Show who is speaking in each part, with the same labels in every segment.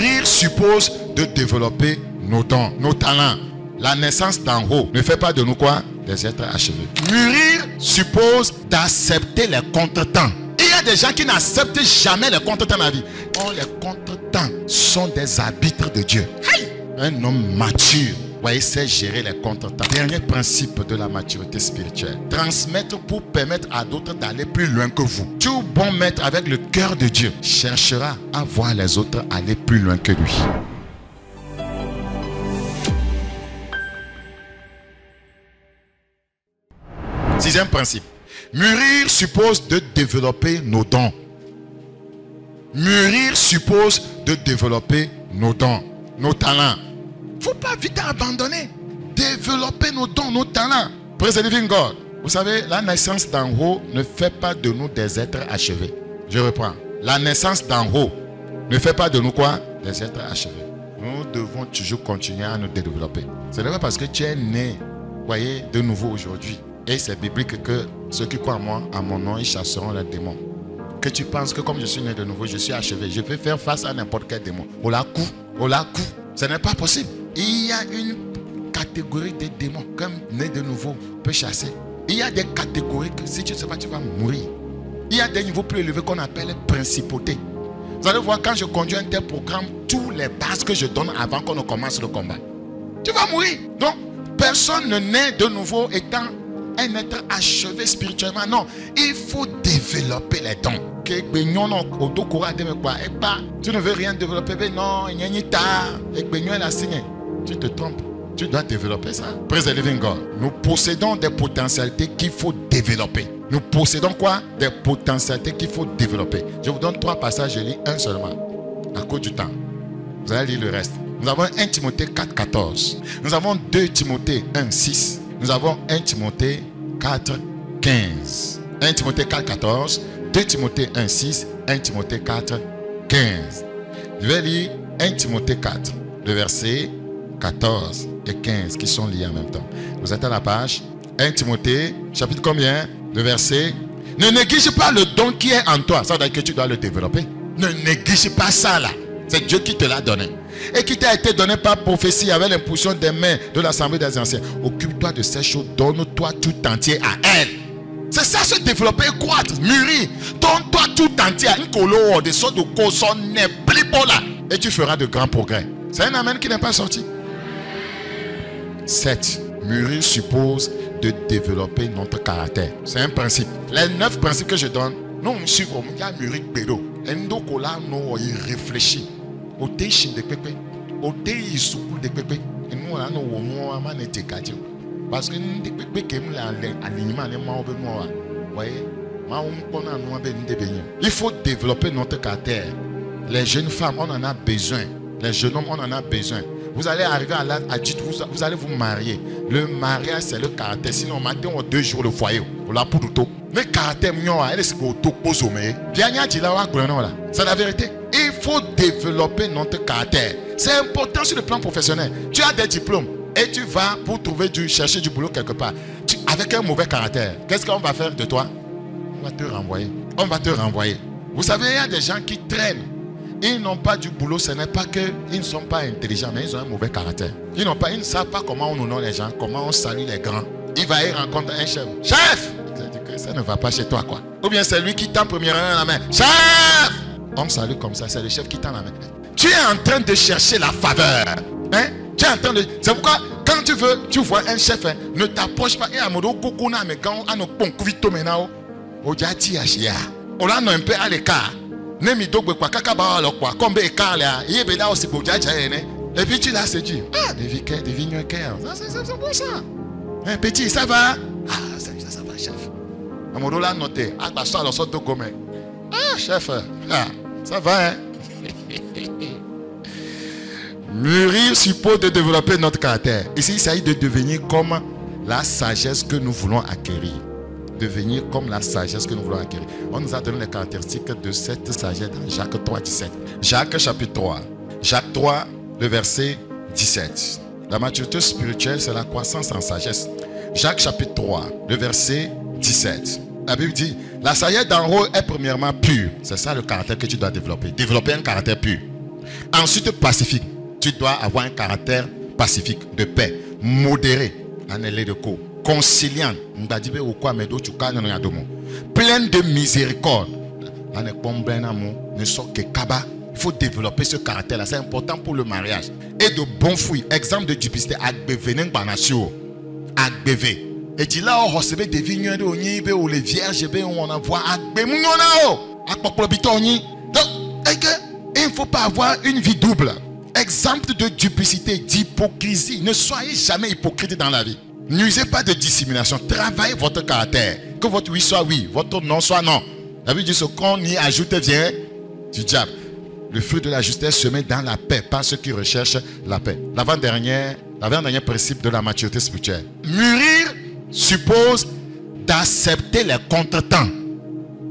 Speaker 1: Mûrir suppose de développer nos dons, nos talents. La naissance d'en haut ne fait pas de nous quoi? Des êtres achevés. Mûrir suppose d'accepter les contretemps. Il y a des gens qui n'acceptent jamais les contretemps dans la vie. Or, les contretemps sont des arbitres de Dieu. Aïe! Un homme mature, voyez, sait gérer les contretemps. Dernier principe de la maturité spirituelle. Transmettre pour permettre à d'autres d'aller plus loin que vous. Tout bon maître avec le cœur de Dieu cherchera à voir les autres aller plus loin que lui. Sixième principe. Mûrir suppose de développer nos dons. Mûrir suppose de développer nos dons, nos talents. Il ne faut pas vite abandonner. Développer nos dons, nos talents. Praise the living God. Vous savez, la naissance d'en haut ne fait pas de nous des êtres achevés. Je reprends. La naissance d'en haut ne fait pas de nous quoi? Des êtres achevés. Nous devons toujours continuer à nous développer. Ce n'est pas parce que tu es né, voyez, de nouveau aujourd'hui. Et c'est biblique que ceux qui croient en moi, à mon nom, ils chasseront les démons. Que tu penses que comme je suis né de nouveau, je suis achevé. Je peux faire face à n'importe quel démon. Ola coup. Ce n'est pas possible. Il y a une catégorie de démons comme né de nouveau peut chasser. Il y a des catégories que si tu ne sais pas, tu vas mourir. Il y a des niveaux plus élevés qu'on appelle principautés. Vous allez voir, quand je conduis un tel programme, tous les bases que je donne avant qu'on ne commence le combat. Tu vas mourir. Donc, personne ne naît de nouveau étant un être achevé spirituellement. Non, il faut développer les dons. Tu ne veux rien développer, mais non, tu te trompes. Tu dois développer ça. Praise the living God. Nous possédons des potentialités qu'il faut développer. Nous possédons quoi? Des potentialités qu'il faut développer. Je vous donne 3 passages, je lis un seulement. À cause du temps. Vous allez lire le reste. Nous avons 1 Timothée 4, 14. Nous avons 2 Timothée 1, 6. Nous avons 1 Timothée 4, 15. 1 Timothée 4, 14. 2 Timothée 1, 6. 1 Timothée 4, 15. Je vais lire 1 Timothée 4, le verset 14 et 15 qui sont liés en même temps. Vous êtes à la page 1 Timothée, chapitre combien? Le verset. Ne néglige pas le don qui est en toi. Ça veut dire que tu dois le développer. Ne néglige pas ça là. C'est Dieu qui te l'a donné. Et qui t'a été donné par prophétie avec l'impulsion des mains de l'Assemblée des anciens. Occupe-toi de ces choses. Donne-toi tout entier à elle. C'est ça, se développer, croître, mûrir. Donne-toi tout entier à une colo de sorte de coson n'est plus bon là. Et tu feras de grands progrès. C'est un amen qui n'est pas sorti. 7. Mûrir suppose de développer notre caractère. C'est un principe. Les 9 principes que je donne, non, monsieur, il y a mûrir pédo. Et nous, il réfléchit. Au téchin de pépé. Au téchin de pépé. Et nous, on a été gâtés. Parce que nous, pépé qui aiment l'alignement, les mains au benoît. Voyez, il faut développer notre caractère. Les jeunes femmes, on en a besoin. Les jeunes hommes, on en a besoin. Vous allez arriver à l'âge adulte, vous allez vous marier. Le mariage, c'est le caractère. Sinon, matin, on 2 jours le foyer. Voilà pour tout. Mais caractère, c'est la vérité. Il faut développer notre caractère. C'est important sur le plan professionnel. Tu as des diplômes et tu vas pour chercher du boulot quelque part. Avec un mauvais caractère, qu'est-ce qu'on va faire de toi? On va te renvoyer. On va te renvoyer. Vous savez, il y a des gens qui traînent. Ils n'ont pas du boulot, ce n'est pas qu'ils ne sont pas intelligents, mais ils ont un mauvais caractère. Ils ne savent pas comment on honore les gens, comment on salue les grands. Il va y rencontrer un chef. Chef! Ça ne va pas chez toi, quoi. Ou bien c'est lui qui tend premièrement la main. Chef! On me salue comme ça, c'est le chef qui tend la main. Tu es en train de chercher la faveur. Hein? Tu es en train de... C'est pourquoi, quand tu vois un chef, hein, ne t'approche pas. Et à mon kokuna, mais quand on a un vito maintenant, on dit on a un peu à l'écart. Et puis tu l'as séduit. Ah, devine cœur. C'est bon ça. Un petit, ça va? Ah, ça va, chef. Amodo l'a noté. Ah, chef. Ah, ça va, hein? Mûrir suppose de développer notre caractère. Ici, il s'agit de devenir comme la sagesse que nous voulons acquérir. Devenir comme la sagesse que nous voulons acquérir. On nous a donné les caractéristiques de cette sagesse dans Jacques 3, 17. Jacques chapitre 3. Jacques 3, le verset 17. La maturité spirituelle, c'est la croissance en sagesse. Jacques chapitre 3, le verset 17. La Bible dit, la sagesse d'en haut est premièrement pure. C'est ça le caractère que tu dois développer. Développer un caractère pur. Ensuite, pacifique. Tu dois avoir un caractère pacifique, de paix, modéré, conciliant, plein de miséricorde. Il faut développer ce caractère-là. C'est important pour le mariage. Et de bons fruits. Exemple de duplicité. Et tu là, on recevait des vignes ou les vierges, on en voit. Donc, il ne faut pas avoir une vie double. Exemple de duplicité, d'hypocrisie. Ne soyez jamais hypocrite dans la vie. N'usez pas de dissimulation. Travaillez votre caractère. Que votre oui soit oui, votre non soit non. La Bible dit ce qu'on y ajoute vient du diable. Le fruit de la justesse se met dans la paix par ceux qui recherchent la paix. L'avant-dernier principe de la maturité spirituelle. Mûrir suppose d'accepter les contretemps.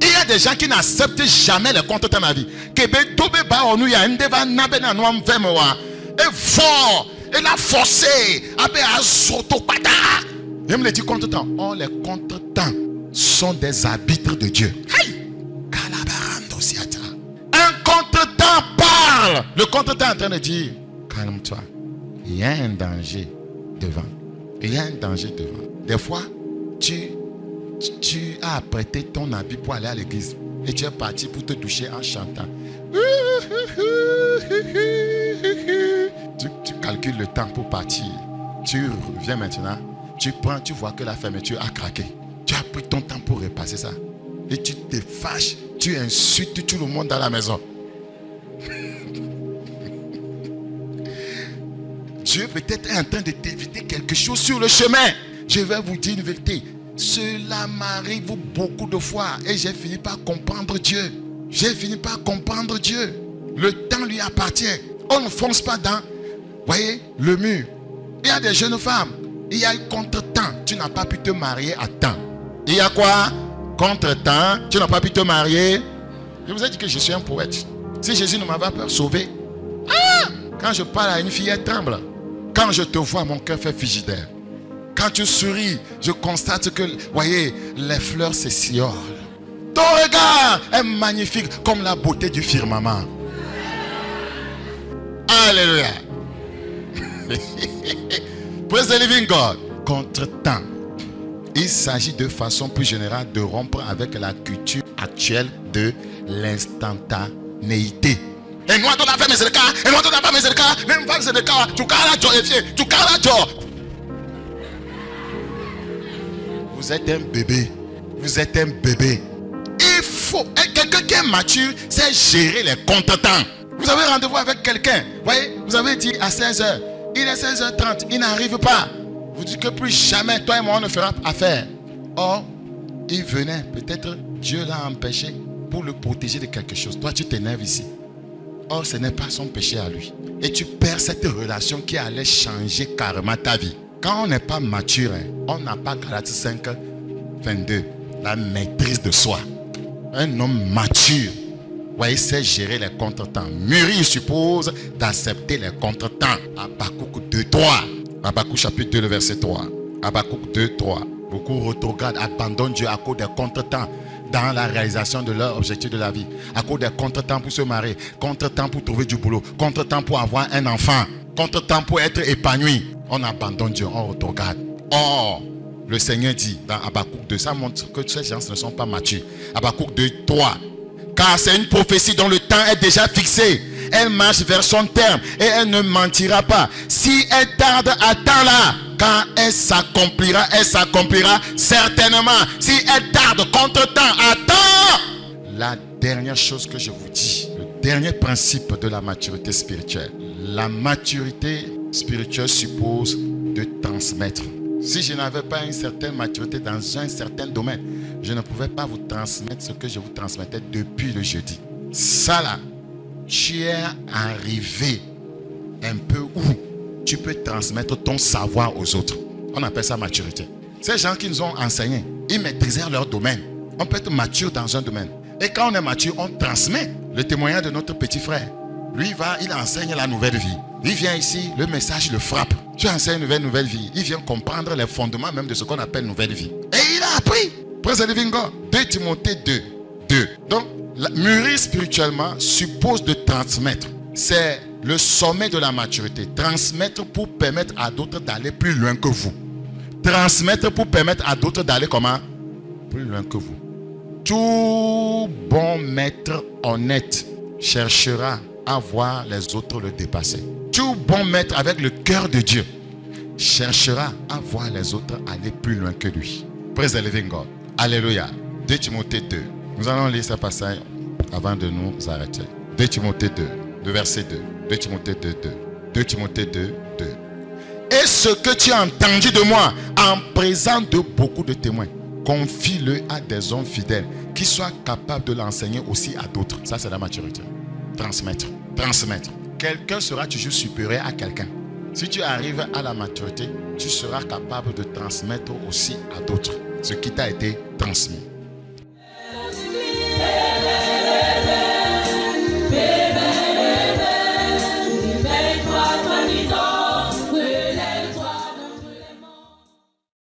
Speaker 1: Il y a des gens qui n'acceptent jamais les contretemps dans la vie. Et fort, et la forcé. Il me dit contretemps. Oh, les contretemps sont des arbitres de Dieu. Un contretemps parle. Le contretemps est en train de dire, calme-toi. Il y a un danger devant. Il y a un danger devant. Des fois, tu as apprêté ton habit pour aller à l'église. Et tu es parti pour te toucher en chantant. Tu calcules le temps pour partir. Tu reviens maintenant. Tu prends, tu vois que la fermeture a craqué. Tu as pris ton temps pour repasser ça. Et tu te fâches. Tu insultes tout le monde dans la maison. Dieu peut-être est en train de t'éviter quelque chose sur le chemin. Je vais vous dire une vérité. Cela m'arrive beaucoup de fois. Et j'ai fini par comprendre Dieu. J'ai fini par comprendre Dieu. Le temps lui appartient. On ne fonce pas dans, voyez, le mur. Il y a des jeunes femmes. Il y a un contretemps. Tu n'as pas pu te marier à temps. Il y a quoi? Contretemps. Tu n'as pas pu te marier. Je vous ai dit que je suis un poète. Si Jésus ne m'avait pas sauvé. Quand je parle à une fille, elle tremble. Quand je te vois, mon cœur fait frigidaire. Quand tu souris, je constate que, voyez, les fleurs s'essiolent. Ton regard est magnifique comme la beauté du firmament. Alléluia. Praise the living God. Contretemps. Il s'agit de façon plus générale de rompre avec la culture actuelle de l'instantanéité. Et nous, on a fait mes écarts. Et nous, on a fait mes écarts. Même pas mes écarts. Tu carres la joie. Tu carres la joie. Vous êtes un bébé. Vous êtes un bébé. Il faut. Quelqu'un qui est mature, c'est gérer les contretemps. Vous avez rendez-vous avec quelqu'un. Voyez, vous avez dit à 16h. Il est 16h30. Il n'arrive pas. Vous dites que plus jamais, toi et moi, on ne fera affaire. Or, il venait. Peut-être Dieu l'a empêché pour le protéger de quelque chose. Toi, tu t'énerves ici. Or, ce n'est pas son péché à lui. Et tu perds cette relation qui allait changer carrément ta vie. Quand on n'est pas mature, on n'a pas Galates 5, 22. La maîtrise de soi. Un homme mature, voyez, sait gérer les contretemps. Mûrir suppose d'accepter les contretemps. Habakkuk 2, 3. Habakkuk chapitre 2, le verset 3. Habakkuk 2, 3. Beaucoup rétrogradent, abandonnent Dieu à cause des contretemps dans la réalisation de leur objectif de la vie. À cause des contretemps pour se marier, contretemps pour trouver du boulot, contretemps pour avoir un enfant, contretemps pour être épanoui. On abandonne Dieu, on rétrograde. Or, le Seigneur dit dans Habakkuk 2, ça montre que ces gens ne sont pas matures. Habakkuk 2, 3. Car c'est une prophétie dont le temps est déjà fixé. Elle marche vers son terme et elle ne mentira pas. Si elle tarde, attends-la. Quand elle s'accomplira certainement. Si elle tarde, contre-temps, attends. La dernière chose que je vous dis, le dernier principe de la maturité spirituelle. La maturité spirituelle suppose de transmettre. Si je n'avais pas une certaine maturité dans un certain domaine, je ne pouvais pas vous transmettre ce que je vous transmettais depuis le jeudi. Ça là, tu es arrivé un peu où tu peux transmettre ton savoir aux autres. On appelle ça maturité. Ces gens qui nous ont enseigné, ils maîtrisaient leur domaine. On peut être mature dans un domaine. Et quand on est mature, on transmet le témoignage de notre petit frère. Lui, il enseigne la nouvelle vie. Il vient ici, le message le frappe. Tu enseignes une nouvelle vie. Il vient comprendre les fondements même de ce qu'on appelle nouvelle vie. Et il a appris. Praise the living God. 2 Timothée 2. Donc, mûrir spirituellement suppose de transmettre. c'est le sommet de la maturité. Transmettre pour permettre à d'autres d'aller plus loin que vous. Transmettre pour permettre à d'autres d'aller comment? Plus loin que vous. Tout bon maître honnête cherchera à voir les autres le dépasser. Tout bon maître avec le cœur de Dieu cherchera à voir les autres aller plus loin que lui. Praise the living God. Alléluia. 2 Timothée 2. Nous allons lire ce passage avant de nous arrêter. 2 Timothée 2, le verset 2. 2 Timothée 2, 2. 2 Timothée 2, 2. Et ce que tu as entendu de moi en présence de beaucoup de témoins, confie-le à des hommes fidèles qui soient capables de l'enseigner aussi à d'autres. Ça, c'est la maturité. Transmettre. Transmettre. Quelqu'un sera toujours supérieur à quelqu'un. Si tu arrives à la maturité, tu seras capable de transmettre aussi à d'autres ce qui t'a été transmis.